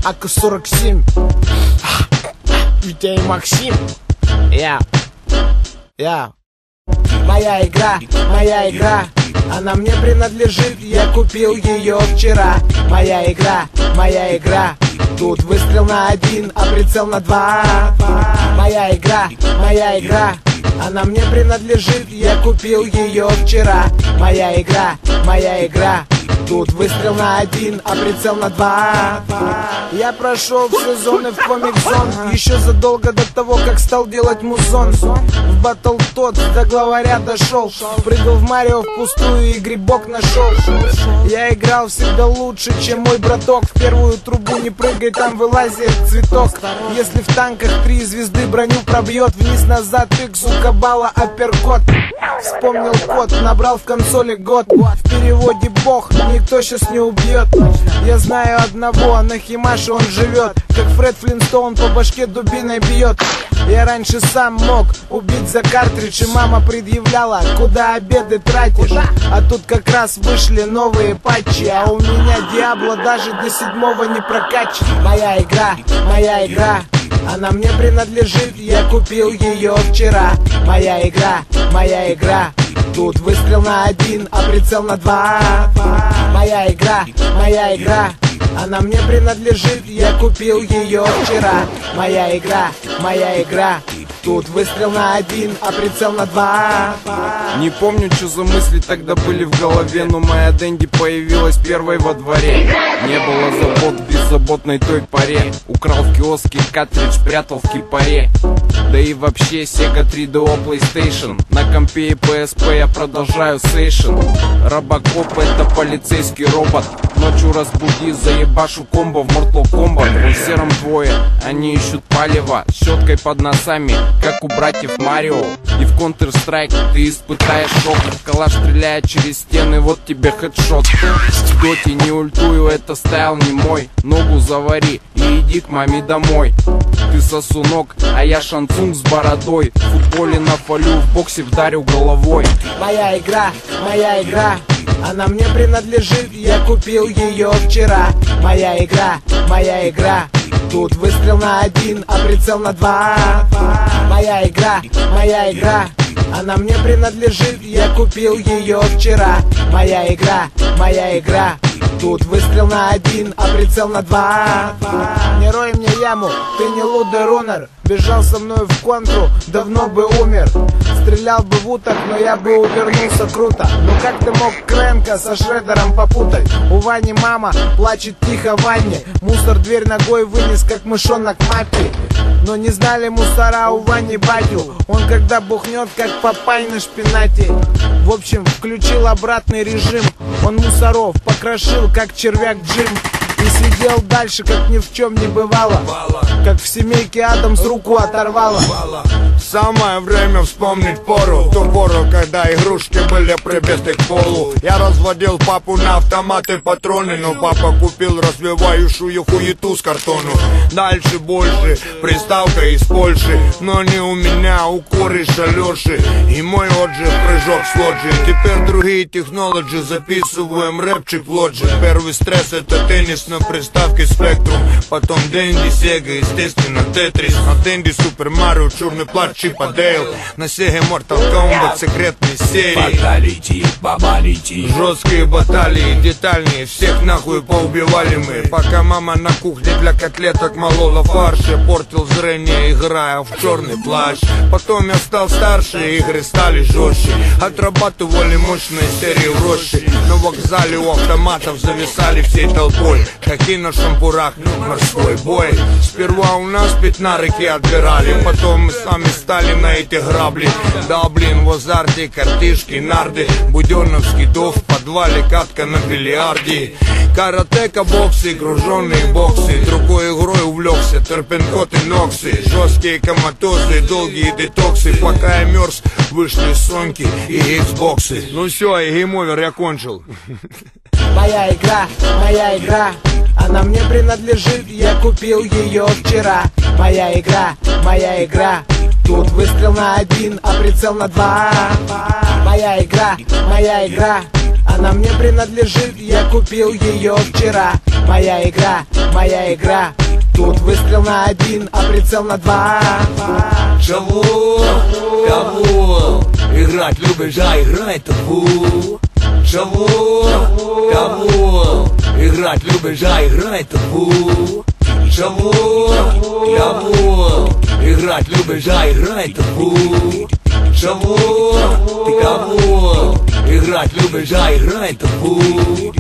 АК-47, Витя и Максим. Моя игра, она мне принадлежит, я купил ее вчера. Моя игра, тут выстрел на 1, а прицел на 2. Моя игра, она мне принадлежит, я купил ее вчера. Моя игра, тут выстрел на 1, а прицел на 2. Я прошел все зоны в комик-зон еще задолго до того, как стал делать музон. В батл тот до главаря дошел, прыгал в Марио впустую и грибок нашел. Я играл всегда лучше, чем мой браток. В первую трубу не прыгай, там вылазит цветок. Если в танках 3 звезды броню пробьет, вниз-назад икс, сука, бала, апперкот. Вспомнил код, набрал в консоли год. В переводе бог, никто сейчас не убьет. Я знаю одного, на Химаше он живет, как Фред Флинстоун по башке дубиной бьет. Я раньше сам мог убить за картридж, и мама предъявляла, куда обеды тратишь. А тут как раз вышли новые патчи, а у меня Диабло даже до 7-го не прокачан. Моя игра, она мне принадлежит, я купил ее вчера. Моя игра, тут выстрел на 1, а прицел на 2. Моя игра, она мне принадлежит, я купил ее вчера. Моя игра, тут выстрел на 1, а прицел на 2. Не помню, что за мысли тогда были в голове, но моя Дэнди появилась первой во дворе. Не было забот в беззаботной той поре. Украл в киоске картридж, прятал в кипаре. Да и вообще Sega 3DO PlayStation. На компе и PSP я продолжаю сейшн. Робокоп — это полицейский робот. Ночью разбуди, заебашу комбо в Mortal Kombat. В сером двое, они ищут палево, щеткой под носами, как у братьев Марио. И в Counter-Strike ты испытаешь шок. Калаш стреляет через стены, вот тебе хедшот. В доте не ультую, это стайл не мой. Ногу завари и иди к маме домой. Ты сосунок, а я шансунг с бородой. В футболе нафалю, в боксе вдарю головой. Моя игра, она мне принадлежит, я купил ее вчера. Моя игра, тут выстрел на 1, а прицел на 2. Моя игра, она мне принадлежит, я купил ее вчера. Моя игра, тут выстрел на 1, а прицел на 2. Не рой мне яму, ты не лудый рунер. Бежал со мной в контру, давно бы умер. Стрелял бы в уток, но я бы увернулся круто. Ну как ты мог Крэнка со Шреддером попутать? У Вани мама плачет тихо в ванне. Мусор дверь ногой вынес, как мышонок мапи. Но не знали мусора у Вани батю. Он когда бухнет, как Папай на шпинате. В общем, включил обратный режим. Он мусоров покрошил, как червяк Джим. И сидел дальше, как ни в чем не бывало. Как в семейке Адамс руку оторвало. Самое время вспомнить пору. Ту пору, когда игрушки были прибиты к полу. Я разводил папу на автоматы патроны, но папа купил развивающую хуету с картону. Дальше больше, приставка из Польши. Но не у меня, у кореша Леши. И мой отжиг, прыжок с лоджи. Теперь другие технологии, записываем рэпчик в лоджи. Первый стресс — это теннис на приставке Spectrum. Потом Дэнди, Сега, естественно Тетрис. На Дэнди Супер Марио, черный плащ, Чип и Дейл. На Сеге Mortal Kombat, секретные серии. Баталити, бабалити. Жесткие баталии, детальнее. Всех нахуй поубивали мы. Пока мама на кухне для котлеток молола фарш. Я портил зрение, играя в черный плащ. Потом я стал старше, игры стали жестче. Отрабатывали мощные серии в роще. На вокзале у автоматов зависали всей толпой. Какие на шампурах, морской бой. Сперва у нас пятнарики отбирали, потом мы сами стали на эти грабли. Да блин, в азарте картишки, нарды. Буденовский дов в подвале, катка на бильярде. Каратека, боксы, груженные боксы. Другой игрой увлекся, терпенкот и ноксы. Жесткие коматозы, долгие детоксы. Пока я мерз, вышли соньки и иксбоксы. Ну все, и гейм-овер, я кончил. Моя игра, она мне принадлежит, я купил ее вчера. Моя игра, тут выстрел на 1, а прицел на 2. Моя игра, она мне принадлежит, я купил ее вчера. моя игра. Тут выстрел на 1, а прицел на 2. Чего? Кого? Играть любишь, а играй табу. Чего? Кого? Играть любишь, а играй табу. Чего? Кого? Играть любишь, а играй табу. Чего? Ты кого? Играть любишь, а играй табу.